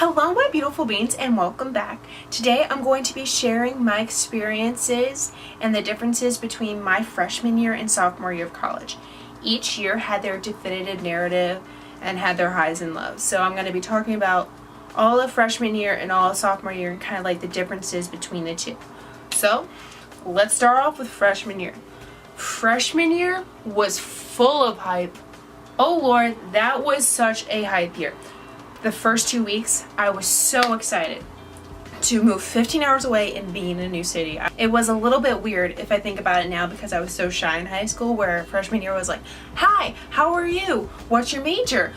Hello my beautiful beings and welcome back. Today I'm going to be sharing my experiences and the differences between my freshman year and sophomore year of college. Each year had their definitive narrative and had their highs and lows. So I'm going to be talking about all of freshman year and all of sophomore year and kind of like the differences between the two. So let's start off with freshman year. Freshman year was full of hype. Oh Lord, that was such a hype year. The first 2 weeks, I was so excited to move 15 hours away and be in a new city. It was a little bit weird if I think about it now because I was so shy in high school, where freshman year was like, hi, how are you? What's your major?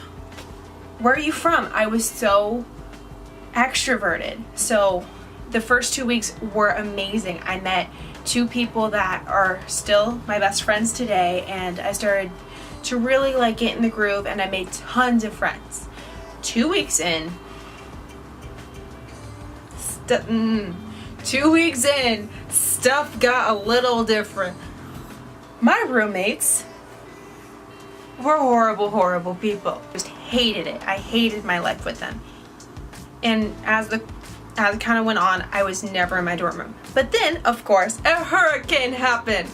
Where are you from? I was so extroverted. So the first 2 weeks were amazing. I met two people that are still my best friends today, and I started to really like get in the groove, and I made tons of friends. 2 weeks in, 2 weeks in, stuff got a little different. My roommates were horrible people. Just hated it. I hated my life with them. And as it kind of went on, I was never in my dorm room. But then, of course, a hurricane happened.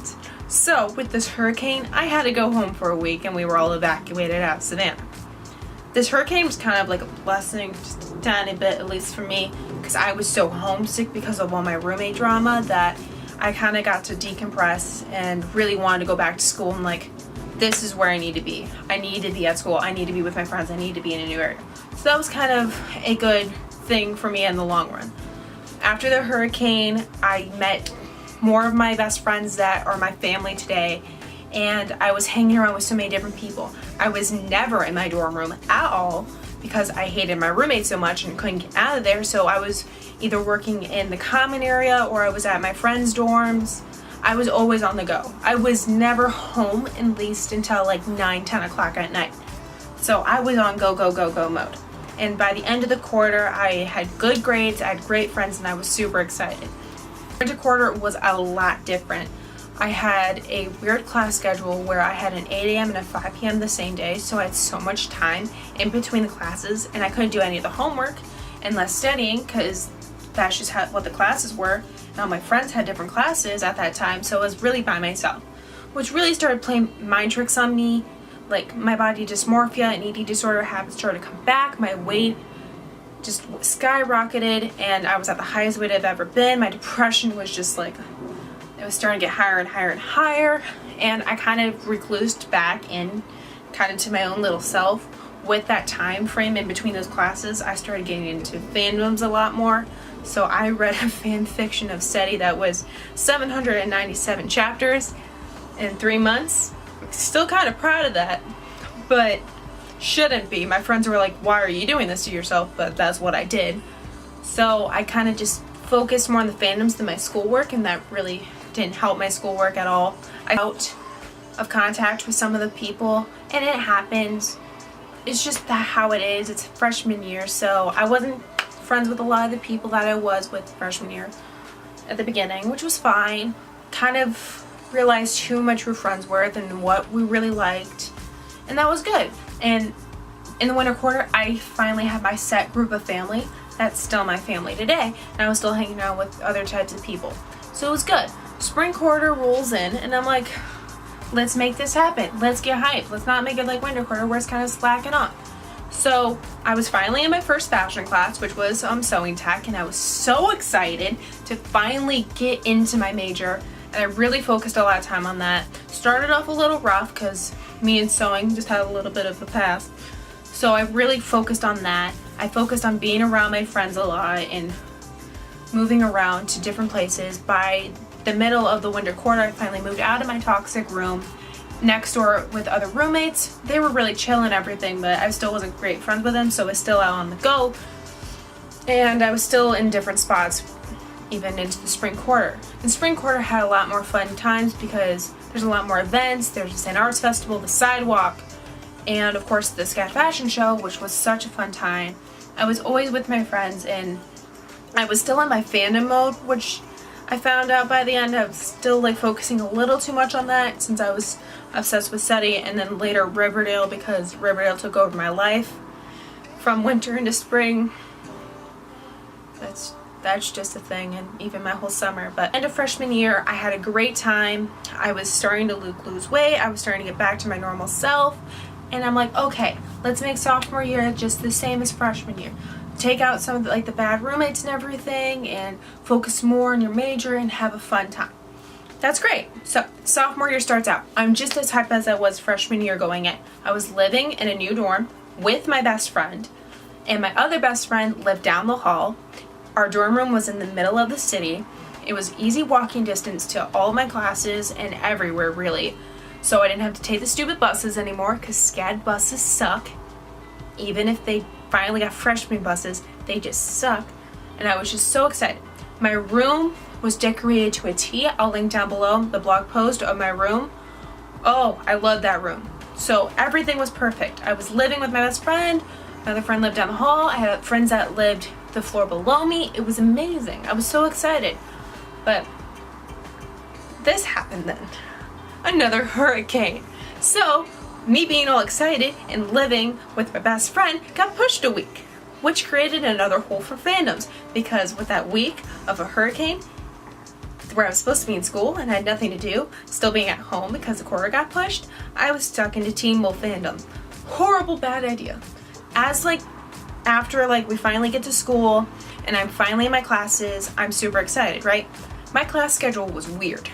So with this hurricane, I had to go home for a week, and we were all evacuated out of Savannah. This hurricane was kind of like a blessing, just a tiny bit, at least for me, because I was so homesick because of all my roommate drama that I kind of got to decompress and really wanted to go back to school and like, this is where I need to be. I need to be at school. I need to be with my friends. I need to be in a new area. So that was kind of a good thing for me in the long run. After the hurricane, I met more of my best friends that are my family today, and I was hanging around with so many different people. I was never in my dorm room at all because I hated my roommate so much and couldn't get out of there. So I was either working in the common area or I was at my friends' dorms. I was always on the go. I was never home at least until like 9-10 o'clock at night. So I was on go mode. And by the end of the quarter, I had good grades, I had great friends, and I was super excited. Winter quarter was a lot different. I had a weird class schedule where I had an 8 a.m. and a 5 p.m. the same day, so I had so much time in between the classes, and I couldn't do any of the homework unless studying, because that's just what the classes were. Now my friends had different classes at that time, so I was really by myself, which really started playing mind tricks on me. Like my body dysmorphia and eating disorder habits started to come back. My weight just skyrocketed, and I was at the highest weight I've ever been. My depression was just like, it was starting to get higher and higher and higher, and I kind of reclused back in kind of to my own little self. With that time frame in between those classes, I started getting into fandoms a lot more. So I read a fan fiction of SETI that was 797 chapters in 3 months. Still kind of proud of that, but shouldn't be. My friends were like, why are you doing this to yourself? But that's what I did. So I kind of just focused more on the fandoms than my schoolwork, and that really didn't help my schoolwork at all. I out of contact with some of the people, and it happens. It's just that how it is. It's freshman year, so I wasn't friends with a lot of the people that I was with freshman year at the beginning, which was fine. Kind of realized who my true friends were and what we really liked, and that was good. And in the winter quarter, I finally had my set group of family that's still my family today, and I was still hanging out with other types of people, so it was good. Spring quarter rolls in, and I'm like, let's make this happen. Let's get hyped. Let's not make it like winter quarter where it's kind of slacking off. So I was finally in my first fashion class, which was sewing tech, and I was so excited to finally get into my major, and I really focused a lot of time on that. Started off a little rough because me and sewing just had a little bit of a past, so I really focused on that. I focused on being around my friends a lot and moving around to different places. By the middle of the winter quarter, I finally moved out of my toxic room next door with other roommates. They were really chill and everything, but I still wasn't great friends with them, so I was still out on the go, and I was still in different spots even into the spring quarter. And spring quarter had a lot more fun times because there's a lot more events. There's the St. Arts Festival, the sidewalk, and of course the SCAD fashion show, which was such a fun time. I was always with my friends, and I was still in my fandom mode, which I found out by the end I was still like focusing a little too much on that since I was obsessed with SETI, and then later Riverdale, because Riverdale took over my life from winter into spring. That's just a thing, and even my whole summer. But end of freshman year, I had a great time. I was starting to lose weight. I was starting to get back to my normal self. And I'm like, okay, let's make sophomore year just the same as freshman year. Take out some of the bad roommates and everything, and focus more on your major and have a fun time. That's great. So sophomore year starts out. I'm just as hyped as I was freshman year going in. I was living in a new dorm with my best friend, and my other best friend lived down the hall. Our dorm room was in the middle of the city. It was easy walking distance to all my classes and everywhere, really. So I didn't have to take the stupid buses anymore, because SCAD buses suck. Even if they finally got freshman buses, they just suck. And I was just so excited. My room was decorated to a T. I'll link down below the blog post of my room. Oh, I love that room. So everything was perfect. I was living with my best friend. My other friend lived down the hall. I had friends that lived the floor below me. It was amazing. I was so excited. But this happened then. Another hurricane. So me being all excited and living with my best friend got pushed a week, which created another hole for fandoms, because with that week of a hurricane where I was supposed to be in school and had nothing to do, still being at home because the quarter got pushed, I was stuck into Teen Wolf fandom. Horrible, bad idea. As after we finally get to school and I'm finally in my classes, I'm super excited, right? My class schedule was weird.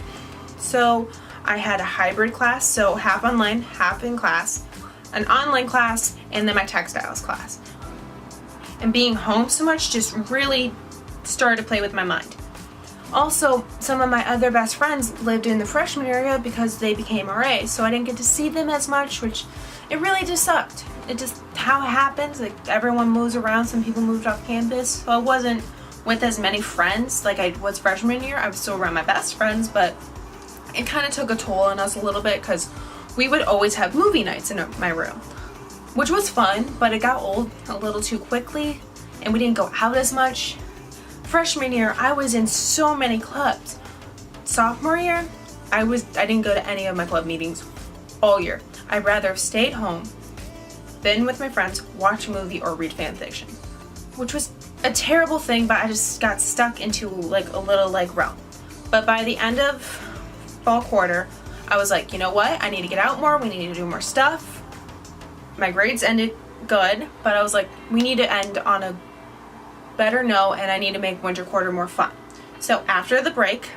So I had a hybrid class, so half online, half in class, an online class, and then my textiles class. And being home so much just really started to play with my mind. Also, some of my other best friends lived in the freshman area because they became RAs, so I didn't get to see them as much, which it really just sucked. It just, how it happens, everyone moves around, some people moved off campus, so I wasn't with as many friends like I was freshman year. I was still around my best friends, but it kind of took a toll on us a little bit because we would always have movie nights in my room, which was fun, but it got old a little too quickly and we didn't go out as much. Freshman year, I was in so many clubs. Sophomore year, I didn't go to any of my club meetings all year. I'd rather have stayed home, been with my friends, watch a movie, or read fan fiction, which was a terrible thing, but I just got stuck into a little realm. But by the end of fall quarter, I was like, you know what? I need to get out more. We need to do more stuff. My grades ended good, but I was like, we need to end on a better note, and I need to make winter quarter more fun. So after the break,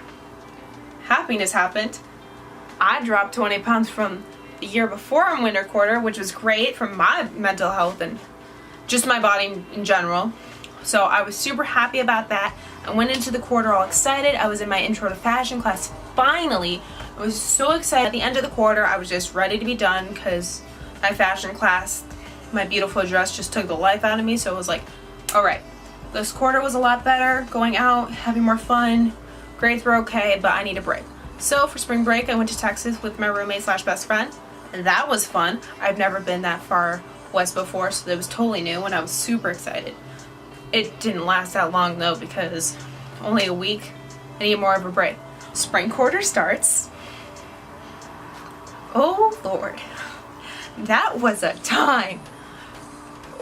happiness happened. I dropped 20 pounds from the year before in winter quarter, which was great for my mental health and just my body in general. So I was super happy about that. I went into the quarter all excited. I was in my intro to fashion class finally. I was so excited. At the end of the quarter, I was just ready to be done because my fashion class, my beautiful dress just took the life out of me. So it was like, all right, this quarter was a lot better, going out, having more fun. Grades were okay, but I need a break. So for spring break, I went to Texas with my roommate / best friend. And that was fun. I've never been that far west before, so it was totally new and I was super excited. It didn't last that long though, because only a week. I need more of a break. Spring quarter starts. Oh Lord, that was a time.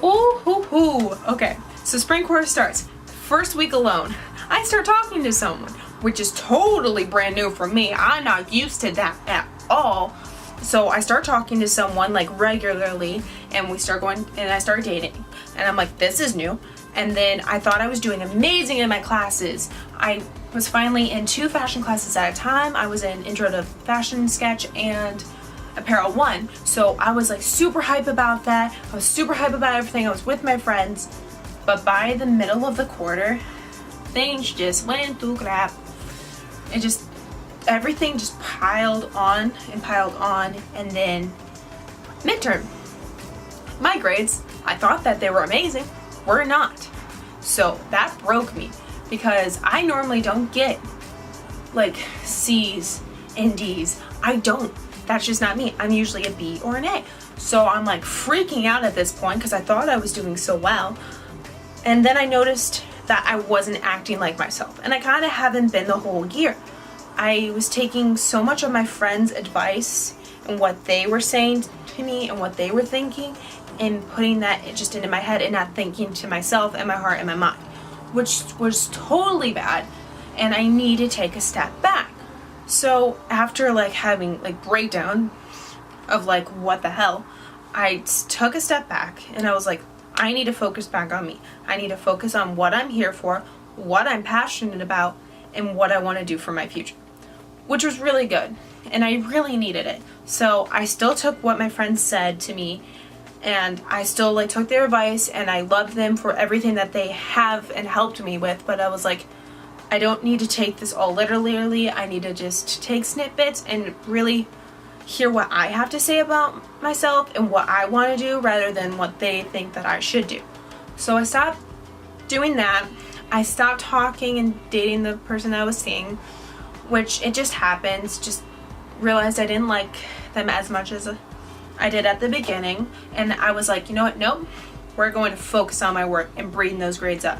Ooh, hoo, hoo. Okay, so spring quarter starts. First week alone, I start talking to someone, which is totally brand new for me. I'm not used to that at all. So I start talking to someone regularly, and we start going, and I start dating, and I'm like, this is new. And then I thought I was doing amazing in my classes. I was finally in 2 fashion classes at a time. I was in Intro to Fashion Sketch and Apparel 1. So I was super hype about that. I was super hype about everything. I was with my friends. But by the middle of the quarter, things just went to crap. Everything just piled on, and then midterm. My grades, I thought that they were amazing, were not. So that broke me, because I normally don't get C's and D's. I don't. That's just not me. I'm usually a B or an A. So I'm freaking out at this point because I thought I was doing so well. And then I noticed that I wasn't acting like myself. And I kind of haven't been the whole year. I was taking so much of my friends' advice and what they were saying to me and what they were thinking, and putting that just into my head and not thinking to myself and my heart and my mind, which was totally bad, and I need to take a step back. So after like having like breakdown of like what the hell, I took a step back and I was like, I need to focus back on me. I need to focus on what I'm here for, what I'm passionate about, and what I want to do for my future, which was really good, and I really needed it. So I still took what my friends said to me, and I still like took their advice, and I loved them for everything that they have and helped me with, but I was like, I don't need to take this all literally. I need to just take snippets and really hear what I have to say about myself and what I want to do rather than what they think that I should do. So I stopped doing that. I stopped talking and dating the person I was seeing, which it just happens. Just realized I didn't like them as much as I did at the beginning, and I was like, you know what, nope, we're going to focus on my work and bring those grades up.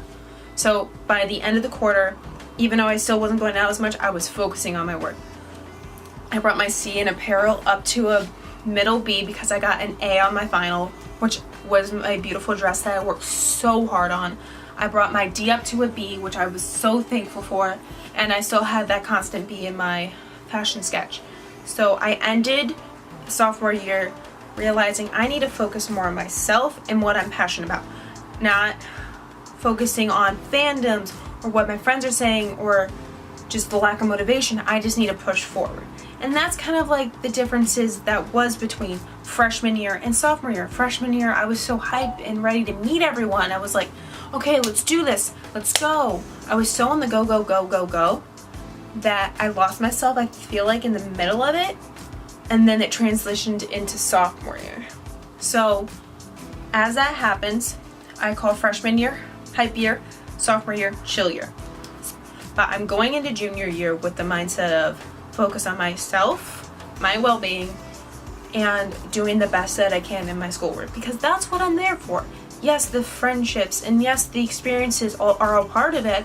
So by the end of the quarter, even though I still wasn't going out as much, I was focusing on my work. I brought my C in apparel up to a middle B because I got an A on my final, which was a beautiful dress that I worked so hard on. I brought my D up to a B, which I was so thankful for, and I still had that constant B in my fashion sketch. So I ended sophomore year realizing I need to focus more on myself and what I'm passionate about, not focusing on fandoms or what my friends are saying or just the lack of motivation. I just need to push forward. And that's kind of like the differences that was between freshman year and sophomore year. Freshman year, I was so hyped and ready to meet everyone. I was like, okay, let's do this. Let's go. I was so on the go, go, go, go, go that I lost myself, I feel like, in the middle of it. And then it transitioned into sophomore year. So as that happens, I call freshman year hype year, sophomore year chill year. But I'm going into junior year with the mindset of focus on myself, my well-being, and doing the best that I can in my schoolwork, because that's what I'm there for. Yes, the friendships and yes, the experiences are a part of it,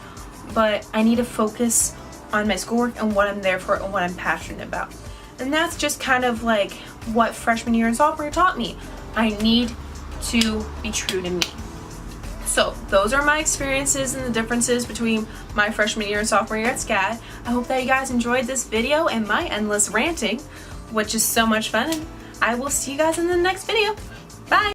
but I need to focus on my schoolwork and what I'm there for and what I'm passionate about. And that's just kind of like what freshman year and sophomore year taught me. I need to be true to me. So those are my experiences and the differences between my freshman year and sophomore year at SCAD. I hope that you guys enjoyed this video and my endless ranting, which is so much fun, and I will see you guys in the next video. Bye!